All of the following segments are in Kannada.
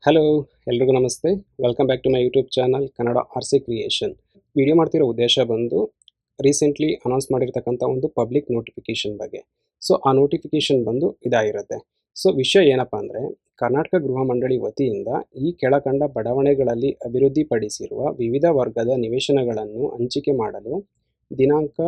ಹಲೋ, ಎಲ್ರಿಗೂ ನಮಸ್ತೆ. Welcome back to my YouTube channel Kannada R C creation. Video ಮಾಡ್ತಿರೋ ಉದ್ದೇಶ ಬಂದು ರೀಸೆಂಟ್ಲಿ ಅನೌನ್ಸ್ ಮಾಡಿರ್ತಕ್ಕಂಥ ಒಂದು ಪಬ್ಲಿಕ್ ನೋಟಿಫಿಕೇಷನ್ ಬಗ್ಗೆ. ಸೊ ಆ ನೋಟಿಫಿಕೇಷನ್ ಬಂದು ಇದಾಗಿರುತ್ತೆ. ಸೊ ವಿಷಯ ಏನಪ್ಪ ಅಂದರೆ, ಕರ್ನಾಟಕ ಗೃಹ ಮಂಡಳಿ ವತಿಯಿಂದ ಈ ಕೆಳಕಂಡ ಬಡಾವಣೆಗಳಲ್ಲಿ ಅಭಿವೃದ್ಧಿಪಡಿಸಿರುವ ವಿವಿಧ ವರ್ಗದ ನಿವೇಶನಗಳನ್ನು ಹಂಚಿಕೆ ಮಾಡಲು ದಿನಾಂಕ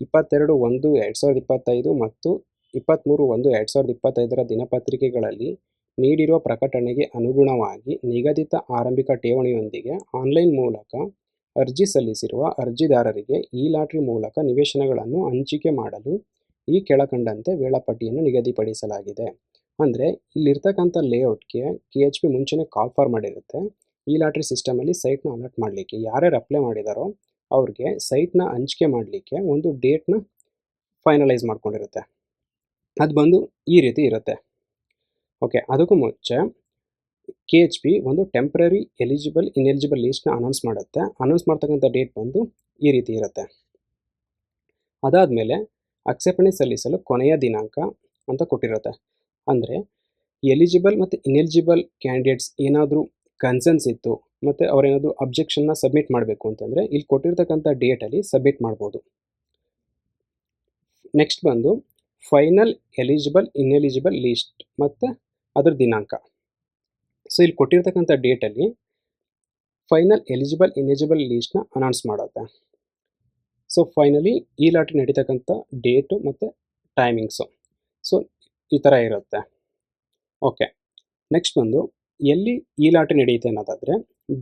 22/1/2025 ಮತ್ತು 23/1/2025 ದಿನಪತ್ರಿಕೆಗಳಲ್ಲಿ ನೀಡಿರುವ ಪ್ರಕಟಣೆಗೆ ಅನುಗುಣವಾಗಿ ನಿಗದಿತ ಆರಂಭಿಕ ಠೇವಣಿಯೊಂದಿಗೆ ಆನ್ಲೈನ್ ಮೂಲಕ ಅರ್ಜಿ ಸಲ್ಲಿಸಿರುವ ಅರ್ಜಿದಾರರಿಗೆ ಈ ಲಾಟರಿ ಮೂಲಕ ನಿವೇಶನಗಳನ್ನು ಹಂಚಿಕೆ ಮಾಡಲು ಈ ಕೆಳಕಂಡಂತೆ ವೇಳಾಪಟ್ಟಿಯನ್ನು ನಿಗದಿಪಡಿಸಲಾಗಿದೆ. ಅಂದರೆ ಇಲ್ಲಿರ್ತಕ್ಕಂಥ ಲೇಔಟ್ಗೆ KHP ಮುಂಚೆನೇ ಕಾಲ್ ಫಾರ್ ಮಾಡಿರುತ್ತೆ. ಈ ಲಾಟ್ರಿ ಸಿಸ್ಟಮಲ್ಲಿ ಸೈಟ್ನ ಅಲಾಟ್ ಮಾಡಲಿಕ್ಕೆ ಯಾರ್ಯಾರು ಅಪ್ಲೈ ಮಾಡಿದಾರೋ ಅವ್ರಿಗೆ ಸೈಟ್ನ ಹಂಚಿಕೆ ಮಾಡಲಿಕ್ಕೆ ಒಂದು ಡೇಟ್ನ ಫೈನಲೈಸ್ ಮಾಡ್ಕೊಂಡಿರುತ್ತೆ. ಅದು ಬಂದು ಈ ರೀತಿ ಇರುತ್ತೆ. ಓಕೆ, ಅದಕ್ಕೂ ಮುಂಚೆ KHP ಒಂದು ಟೆಂಪ್ರರಿ ಇನೆಲಿಜಿಬಲ್ ಲೀಸ್ಟ್ನ ಅನೌನ್ಸ್ ಮಾಡುತ್ತೆ. ಅನೌನ್ಸ್ ಮಾಡ್ತಕ್ಕಂಥ ಡೇಟ್ ಬಂದು ಈ ರೀತಿ ಇರುತ್ತೆ. ಅದಾದಮೇಲೆ ಆಕ್ಷೇಪಣೆ ಸಲ್ಲಿಸಲು ಕೊನೆಯ ದಿನಾಂಕ ಅಂತ ಕೊಟ್ಟಿರುತ್ತೆ. ಅಂದರೆ ಎಲಿಜಿಬಲ್ ಮತ್ತು ಇನೆಲಿಜಿಬಲ್ ಕ್ಯಾಂಡಿಡೇಟ್ಸ್ ಏನಾದರೂ ಕನ್ಸರ್ನ್ಸ್ ಇತ್ತು ಮತ್ತು ಅವರೇನಾದರೂ ಅಬ್ಜೆಕ್ಷನ್ನ ಸಬ್ಮಿಟ್ ಮಾಡಬೇಕು ಅಂತಂದರೆ ಇಲ್ಲಿ ಕೊಟ್ಟಿರ್ತಕ್ಕಂಥ ಡೇಟಲ್ಲಿ ಸಬ್ಮಿಟ್ ಮಾಡ್ಬೋದು. ನೆಕ್ಸ್ಟ್ ಬಂದು ಫೈನಲ್ ಇನೆಲಿಜಿಬಲ್ ಲೀಸ್ಟ್ ಮತ್ತು ಅದರ ದಿನಾಂಕ. ಸೊ ಇಲ್ಲಿ ಕೊಟ್ಟಿರ್ತಕ್ಕಂಥ ಡೇಟಲ್ಲಿ ಫೈನಲ್ ಇನೆಲಿಜಿಬಲ್ ಲೀಸ್ಟ್ನ ಅನೌನ್ಸ್ ಮಾಡುತ್ತೆ. ಸೊ ಫೈನಲಿ ಈ ಲಾಟ್ರಿ ನಡೀತಕ್ಕಂಥ ಡೇಟು ಮತ್ತು ಟೈಮಿಂಗ್ಸು ಸೊ ಈ ಥರ ಇರುತ್ತೆ. ಓಕೆ, ನೆಕ್ಸ್ಟ್ ಬಂದು ಎಲ್ಲಿ ಈ ಲಾಟ್ರಿ ನಡೆಯುತ್ತೆ ಅನ್ನೋದಾದರೆ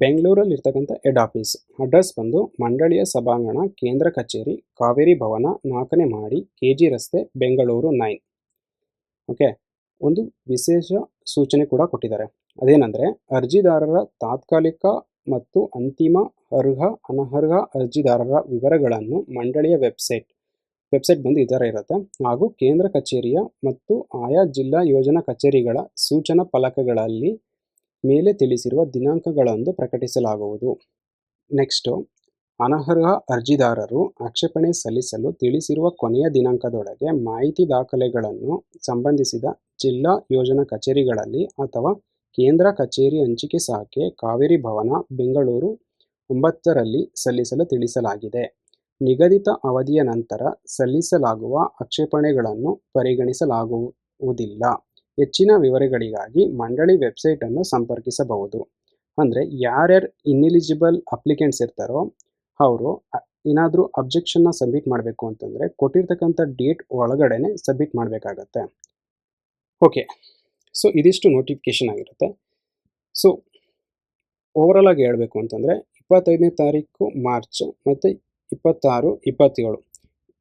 ಬೆಂಗಳೂರಲ್ಲಿ ಇರ್ತಕ್ಕಂಥ ಹೆಡ್ ಆಫೀಸ್ ಅಡ್ರೆಸ್ ಬಂದು ಮಂಡಳಿಯ ಸಭಾಂಗಣ ಕೇಂದ್ರ ಕಚೇರಿ ಕಾವೇರಿ ಭವನ 4ನೇ ಮಹಡಿ KG ರಸ್ತೆ ಬೆಂಗಳೂರು 9. ಓಕೆ, ಒಂದು ವಿಶೇಷ ಸೂಚನೆ ಕೂಡ ಕೊಟ್ಟಿದ್ದಾರೆ. ಅದೇನೆಂದರೆ ಅರ್ಜಿದಾರರ ತಾತ್ಕಾಲಿಕ ಮತ್ತು ಅಂತಿಮ ಅನರ್ಹ ಅರ್ಜಿದಾರರ ವಿವರಗಳನ್ನು ಮಂಡಳಿಯ ವೆಬ್ಸೈಟ್ ಬಂದು ಈ ಥರ ಇರುತ್ತೆ. ಹಾಗೂ ಕೇಂದ್ರ ಕಚೇರಿಯ ಮತ್ತು ಆಯಾ ಜಿಲ್ಲಾ ಯೋಜನಾ ಕಚೇರಿಗಳ ಸೂಚನಾ ಫಲಕಗಳಲ್ಲಿ ಮೇಲೆ ತಿಳಿಸಿರುವ ದಿನಾಂಕಗಳಂದು ಪ್ರಕಟಿಸಲಾಗುವುದು. ನೆಕ್ಸ್ಟು, ಅನರ್ಹ ಅರ್ಜಿದಾರರು ಆಕ್ಷೇಪಣೆ ಸಲ್ಲಿಸಲು ತಿಳಿಸಿರುವ ಕೊನೆಯ ದಿನಾಂಕದೊಳಗೆ ಮಾಹಿತಿ ದಾಖಲೆಗಳನ್ನು ಸಂಬಂಧಿಸಿದ ಜಿಲ್ಲಾ ಯೋಜನಾ ಕಚೇರಿಗಳಲ್ಲಿ ಅಥವಾ ಕೇಂದ್ರ ಕಚೇರಿ ಹಂಚಿಕೆ ಶಾಖೆ ಕಾವೇರಿ ಭವನ ಬೆಂಗಳೂರು 9ರಲ್ಲಿ ಸಲ್ಲಿಸಲು ತಿಳಿಸಲಾಗಿದೆ. ನಿಗದಿತ ಅವಧಿಯ ನಂತರ ಸಲ್ಲಿಸಲಾಗುವ ಆಕ್ಷೇಪಣೆಗಳನ್ನು ಪರಿಗಣಿಸಲಾಗುವುದಿಲ್ಲ. ಹೆಚ್ಚಿನ ವಿವರಗಳಿಗಾಗಿ ಮಂಡಳಿ ವೆಬ್ಸೈಟನ್ನು ಸಂಪರ್ಕಿಸಬಹುದು. ಅಂದರೆ ಯಾರ್ಯಾರು ಇನ್ಎಲಿಜಿಬಲ್ ಅಪ್ಲಿಕೆಂಟ್ಸ್ ಇರ್ತಾರೋ ಅವರು ಏನಾದರೂ ಅಬ್ಜೆಕ್ಷನ್ನ ಸಬ್ಮಿಟ್ ಮಾಡಬೇಕು ಅಂತಂದರೆ ಕೊಟ್ಟಿರ್ತಕ್ಕಂಥ ಡೇಟ್ ಒಳಗಡೆ ಸಬ್ಮಿಟ್ ಮಾಡಬೇಕಾಗತ್ತೆ. ಓಕೆ, ಸೊ ಇದಿಷ್ಟು ನೋಟಿಫಿಕೇಷನ್ ಆಗಿರುತ್ತೆ. ಸೊ ಓವರಾಲ್ ಆಗಿ ಹೇಳಬೇಕು ಅಂತಂದರೆ 25ನೇ ತಾರೀಕು ಮಾರ್ಚ್ ಮತ್ತು 26, 27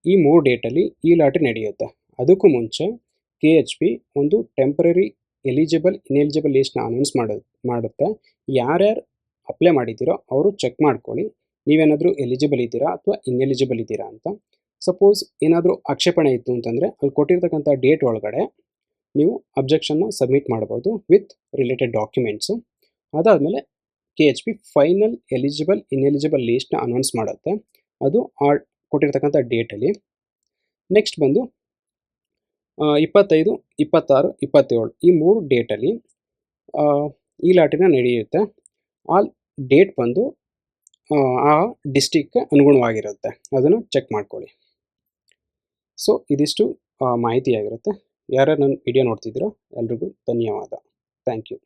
ಈ 3 ಡೇಟಲ್ಲಿ ಈ ಲಾಟ್ರಿ ನಡೆಯುತ್ತೆ. ಅದಕ್ಕೂ ಮುಂಚೆ KHP ಒಂದು ಟೆಂಪ್ರರಿ ಇನೆಲಿಜಿಬಲ್ ಲೀಸ್ಟ್ನ ಅನೌನ್ಸ್ ಮಾಡುತ್ತೆ. ಯಾರ್ಯಾರು ಅಪ್ಲೈ ಮಾಡಿದ್ದೀರೋ ಅವರು ಚೆಕ್ ಮಾಡ್ಕೊಳ್ಳಿ, ನೀವೇನಾದರೂ ಎಲಿಜಿಬಲ್ ಇದ್ದೀರಾ ಅಥವಾ ಇನ್ಎಲಿಜಿಬಲ್ ಇದ್ದೀರಾ ಅಂತ. ಸಪೋಸ್ ಏನಾದರೂ ಆಕ್ಷೇಪಣೆ ಇತ್ತು ಅಂತಂದರೆ ಅಲ್ಲಿ ಕೊಟ್ಟಿರ್ತಕ್ಕಂಥ ಡೇಟ್ ಒಳಗಡೆ ನೀವು ಅಬ್ಜೆಕ್ಷನ್ನ ಸಬ್ಮಿಟ್ ಮಾಡ್ಬೋದು ವಿತ್ ರಿಲೇಟೆಡ್ ಡಾಕ್ಯುಮೆಂಟ್ಸು. ಅದಾದಮೇಲೆ KHP ಫೈನಲ್ ಇನೆಲಿಜಿಬಲ್ ಲೀಸ್ಟ್ನ ಅನೌನ್ಸ್ ಮಾಡುತ್ತೆ. ಅದು ಕೊಟ್ಟಿರ್ತಕ್ಕಂಥ ಡೇಟಲ್ಲಿ. ನೆಕ್ಸ್ಟ್ ಬಂದು 25, 26, 27 ಈ 3 ಡೇಟಲ್ಲಿ ಈ ಲಾಟ್ರಿನ ನಡೆಯುತ್ತೆ. ಆ ಡೇಟ್ ಬಂದು ಆ ಡಿಸ್ಟಿಕ್ಗೆ ಅನುಗುಣವಾಗಿರುತ್ತೆ, ಅದನ್ನು ಚೆಕ್ ಮಾಡ್ಕೊಳ್ಳಿ. ಸೊ ಇದಿಷ್ಟು ಮಾಹಿತಿಯಾಗಿರುತ್ತೆ. ಯಾರ್ಯಾರು ನನ್ನ ವಿಡಿಯೋ ನೋಡ್ತಿದ್ದೀರೋ ಎಲ್ರಿಗೂ ಧನ್ಯವಾದ. Thank you.